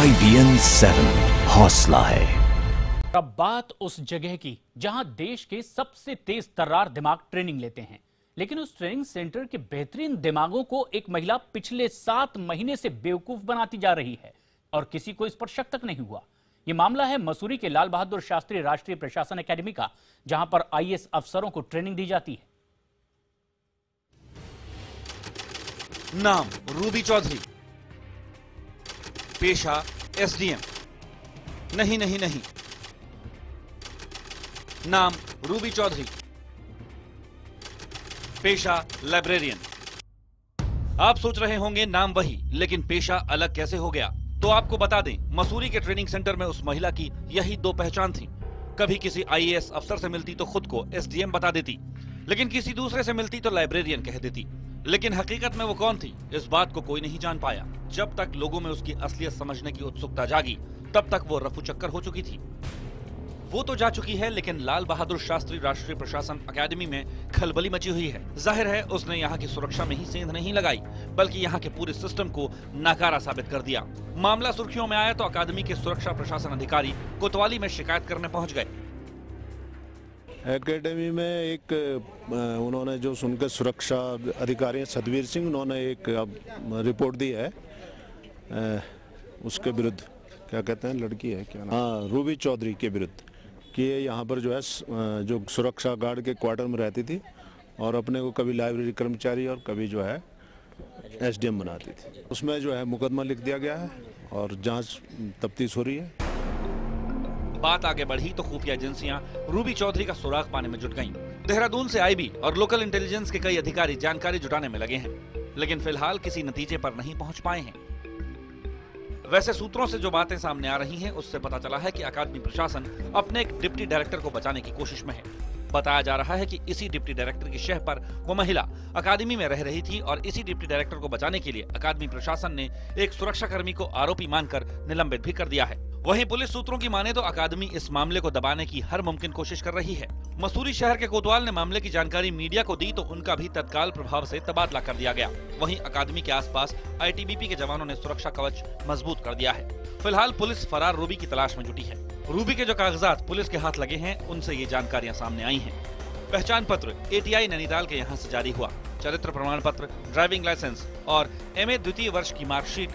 IBN 7 हौसला है। अब बात उस जगह की जहां देश के सबसे तेज तर्रार दिमाग ट्रेनिंग लेते हैं, लेकिन उस ट्रेनिंग सेंटर के बेहतरीन दिमागों को एक महिला पिछले 7 महीने से बेवकूफ बनाती जा रही है और किसी को इस पर शक तक नहीं हुआ। यह मामला है मसूरी के लाल बहादुर शास्त्री राष्ट्रीय प्रशासन एकेडमी का, जहां पर IAS अफसरों को ट्रेनिंग दी जाती है। नाम रूबी चौधरी, पेशा SDM। नहीं नहीं नहीं, नाम रूबी चौधरी, पेशा लाइब्रेरियन। आप सोच रहे होंगे नाम वही, लेकिन पेशा अलग कैसे हो गया? तो आपको बता दें, मसूरी के ट्रेनिंग सेंटर में उस महिला की यही 2 पहचान थी। कभी किसी IAS अफसर से मिलती तो खुद को SDM बता देती, लेकिन किसी दूसरे से मिलती तो लाइब्रेरियन कह देती। लेकिन हकीकत में वो कौन थी, इस बात को कोई नहीं जान पाया। जब तक लोगों में उसकी असलियत समझने की उत्सुकता जागी, तब तक वो रफू चक्कर हो चुकी थी। वो तो जा चुकी है, लेकिन लाल बहादुर शास्त्री राष्ट्रीय प्रशासन अकेडमी में खलबली मची हुई है। जाहिर है उसने यहाँ की सुरक्षा में ही सेंध नहीं लगाई, बल्कि यहाँ के पूरे सिस्टम को नाकारा साबित कर दिया। मामला सुर्खियों में आया तो अकादमी के सुरक्षा प्रशासन अधिकारी कोतवाली में शिकायत करने पहुंच गए। एकेडमी में एक उन्होंने जो सुनकर सुरक्षा अधिकारी हैं सतवीर सिंह, उन्होंने एक रिपोर्ट दी है उसके विरुद्ध, क्या कहते हैं, लड़की है क्या नाम? हाँ, रूबी चौधरी के विरुद्ध, कि यहाँ पर जो है जो सुरक्षा गार्ड के क्वार्टर में रहती थी और अपने को कभी लाइब्रेरी कर्मचारी और कभी जो है SDM बनाती थी। उसमें जो है मुकदमा लिख दिया गया है और जांच तफ्तीश हो रही है। बात आगे बढ़ी तो खुफिया एजेंसियां रूबी चौधरी का सुराग पाने में जुट गईं। देहरादून से IB और लोकल इंटेलिजेंस के कई अधिकारी जानकारी जुटाने में लगे हैं, लेकिन फिलहाल किसी नतीजे पर नहीं पहुंच पाए हैं। वैसे सूत्रों से जो बातें सामने आ रही हैं, उससे पता चला है कि अकादमी प्रशासन अपने एक डिप्टी डायरेक्टर को बचाने की कोशिश में है। बताया जा रहा है कि इसी डिप्टी डायरेक्टर की शह पर वो महिला अकादमी में रह रही थी और इसी डिप्टी डायरेक्टर को बचाने के लिए अकादमी प्रशासन ने एक सुरक्षाकर्मी को आरोपी मानकर निलंबित भी कर दिया है। वहीं पुलिस सूत्रों की माने तो अकादमी इस मामले को दबाने की हर मुमकिन कोशिश कर रही है। मसूरी शहर के कोतवाल ने मामले की जानकारी मीडिया को दी तो उनका भी तत्काल प्रभाव से तबादला कर दिया गया। वहीं अकादमी के आसपास ITBP के जवानों ने सुरक्षा कवच मजबूत कर दिया है। फिलहाल पुलिस फरार रूबी की तलाश में जुटी है। रूबी के जो कागजात पुलिस के हाथ लगे हैं, उनसे ये जानकारियां सामने आई हैं। पहचान पत्र ATI नैनीताल के यहाँ से जारी हुआ, चरित्र प्रमाण पत्र, ड्राइविंग लाइसेंस और MA द्वितीय वर्ष की मार्कशीट।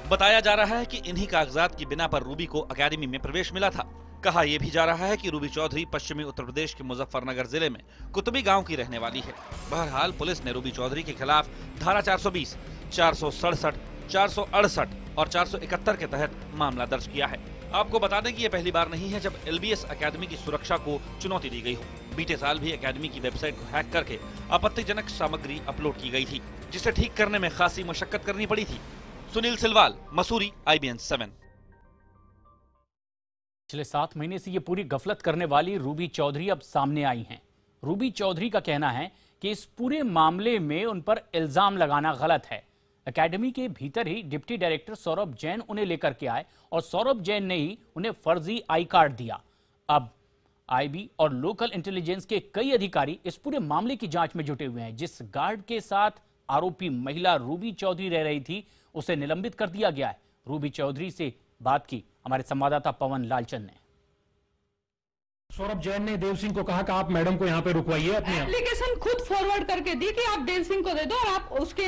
बताया जा रहा है कि इन्हीं कागजात की बिना पर रूबी को अकेडमी में प्रवेश मिला था। कहा यह भी जा रहा है कि रूबी चौधरी पश्चिमी उत्तर प्रदेश के मुजफ्फरनगर जिले में कुतुबी गांव की रहने वाली है। बहरहाल पुलिस ने रूबी चौधरी के खिलाफ धारा 420, 467, 468 और 471 के तहत मामला दर्ज किया है। आपको बता दें कि यह पहली बार नहीं है जब LBS अकेडमी की सुरक्षा को चुनौती दी गई हो। बीते साल भी अकेडमी की वेबसाइट को हैक करके आपत्तिजनक सामग्री अपलोड की गई थी, जिसे ठीक करने में खासी मशक्कत करनी पड़ी थी। सुनील सिलवाल, मसूरी, IBN 7। पिछले 7 महीने से ये पूरी गफलत करने वाली रूबी चौधरी अब सामने आई हैं। रूबी चौधरी का कहना है कि इस पूरे मामले में उन पर इल्जाम लगाना गलत है। एकेडमी के भीतर ही डिप्टी डायरेक्टर सौरभ जैन उन्हें लेकर के आए और सौरभ जैन ने ही उन्हें फर्जी आई कार्ड दिया। अब IB और लोकल इंटेलिजेंस के कई अधिकारी इस पूरे मामले की जांच में जुटे हुए हैं। जिस गार्ड के साथ आरोपी महिला रूबी चौधरी रह रही थी, उसे निलंबित कर दिया गया है। रूबी चौधरी से बात की हमारे संवाददाता पवन लालचंद ने। सौरभ जैन ने देव सिंह को कहा कि आप मैडम को यहाँ पे रुकवाइए। अपनी एप्लीकेशन खुद फॉरवर्ड करके दी कि आप देव सिंह को दे दो और आप उसके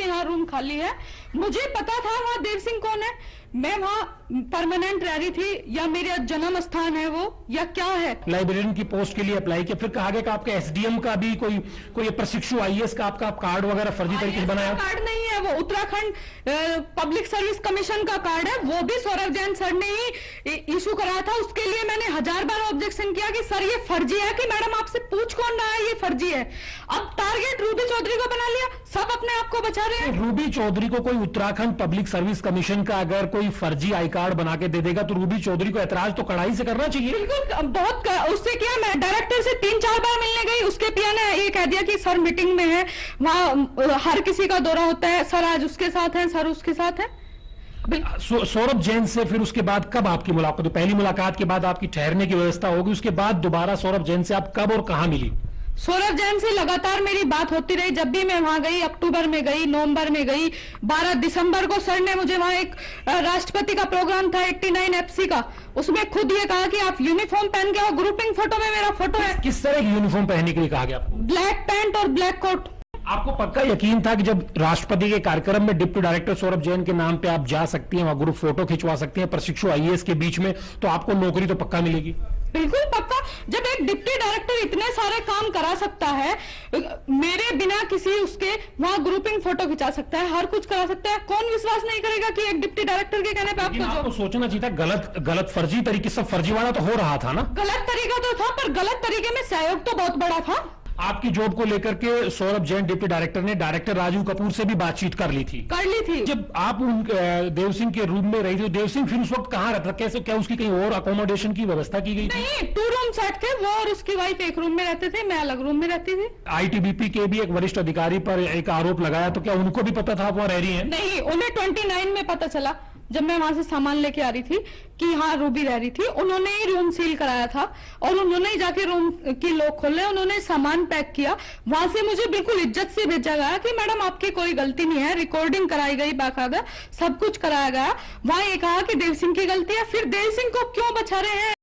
यहाँ रूम खाली है। मुझे पता था वहाँ देव सिंह कौन है, मैं वहाँ परमानेंट रह रही थी या मेरा जन्म स्थान है वो या क्या है। लाइब्रेरियन की पोस्ट के लिए अप्लाई किया, फिर कहा गया कि आपका SDM का भी कोई प्रशिक्षु IAS का आपका कार्ड वगैरह फर्जी तरीके से बनाया। कार्ड नहीं है वो, उत्तराखंड पब्लिक सर्विस कमीशन का कार्ड है, वो भी सौरभ जैन सर ने ही इशू कराया था। उसके लिए मैंने 1000 बार ऑब्जेक्शन किया कि सर ये फर्जी है, कि मैडम आपसे पूछ कौन रहा है, ये फर्जी है। अब टारगेट रूबी चौधरी को बना लिया, सब अपने आप को बचा रहे हैं। रूबी चौधरी को कोई उत्तराखंड पब्लिक सर्विस कमीशन का अगर कोई फर्जी आई कार्ड बना के दे देगा तो रूबी चौधरी को ऐतराज तो कड़ाई से करना चाहिए। बिल्कुल, बहुत उससे क्या, मैं डायरेक्टर से 3-4 बार मिलने गई, उसके पिया ने ये कह दिया कि सर मीटिंग में है, वहाँ हर किसी का दौरा होता है, सर आज उसके साथ है, सर उसके साथ है। सौरभ जैन से फिर उसके बाद कब आपकी मुलाकात? पहली मुलाकात के बाद आपकी ठहरने की व्यवस्था होगी, उसके बाद दोबारा सौरभ जैन से आप कब और कहां मिली? सौरभ जैन से लगातार मेरी बात होती रही। जब भी मैं वहां गई, अक्टूबर में गई, नवंबर में गई, 12 दिसंबर को सर ने मुझे वहां एक राष्ट्रपति का प्रोग्राम था 89 FC का, उसमें खुद ये कहा कि आप यूनिफॉर्म पहन के आओ। ग्रुपिंग फोटो में मेरा फोटो है। किस तरह की यूनिफॉर्म पहनने के लिए कहा गया आपको? ब्लैक पैंट और ब्लैक कोट। आपको पक्का यकीन था कि जब राष्ट्रपति के कार्यक्रम में डिप्टी डायरेक्टर सौरभ जैन के नाम पे आप जा सकती हैं, वहां ग्रुप फोटो खिंचवा सकती हैं प्रशिक्षु IAS के बीच में, तो आपको नौकरी तो पक्का मिलेगी? बिल्कुल पक्का। जब एक डिप्टी डायरेक्टर इतने सारे काम करा सकता है, मेरे बिना किसी उसके वहां ग्रुपिंग फोटो खिंचा सकता है, हर कुछ करा सकता है, कौन विश्वास नहीं करेगा कि एक डिप्टी डायरेक्टर के कहने पे आपको सोचना चाहिए था। गलत फर्जी तरीके से फर्जीवाड़ा तो हो रहा था ना? गलत तरीका तो था, पर गलत तरीके में सहयोग तो बहुत बड़ा था। आपकी जॉब को लेकर के सौरभ जैन डिप्टी डायरेक्टर ने डायरेक्टर राजीव कपूर से भी बातचीत कर ली थी। जब आप उन देव सिंह के रूम में रही थी, देव सिंह फिर उस वक्त कहाँ रहता? कैसे, क्या उसकी कहीं और अकोमोडेशन की व्यवस्था की गई थी? नहीं, 2 रूम सेट थे, वो और उसकी वाइफ एक रूम में रहते थे, मैं अलग रूम में रहती थी। ITBP के भी एक वरिष्ठ अधिकारी पर एक आरोप लगाया, तो क्या उनको भी पता था आप वहाँ रह रही हैं? नहीं, उन्हें 29 में पता चला, जब मैं वहां से सामान लेके आ रही थी, कि हाँ रूबी रह रही थी। उन्होंने ही रूम सील कराया था और उन्होंने ही जाके रूम की लॉक खोले, उन्होंने सामान पैक किया। वहां से मुझे बिल्कुल इज्जत से भेजा गया कि मैडम आपकी कोई गलती नहीं है, रिकॉर्डिंग कराई गई, बाकायदा सब कुछ कराया गया। वहां ये कहा कि देव सिंह की गलती है। फिर देव सिंह को क्यों बचा रहे हैं?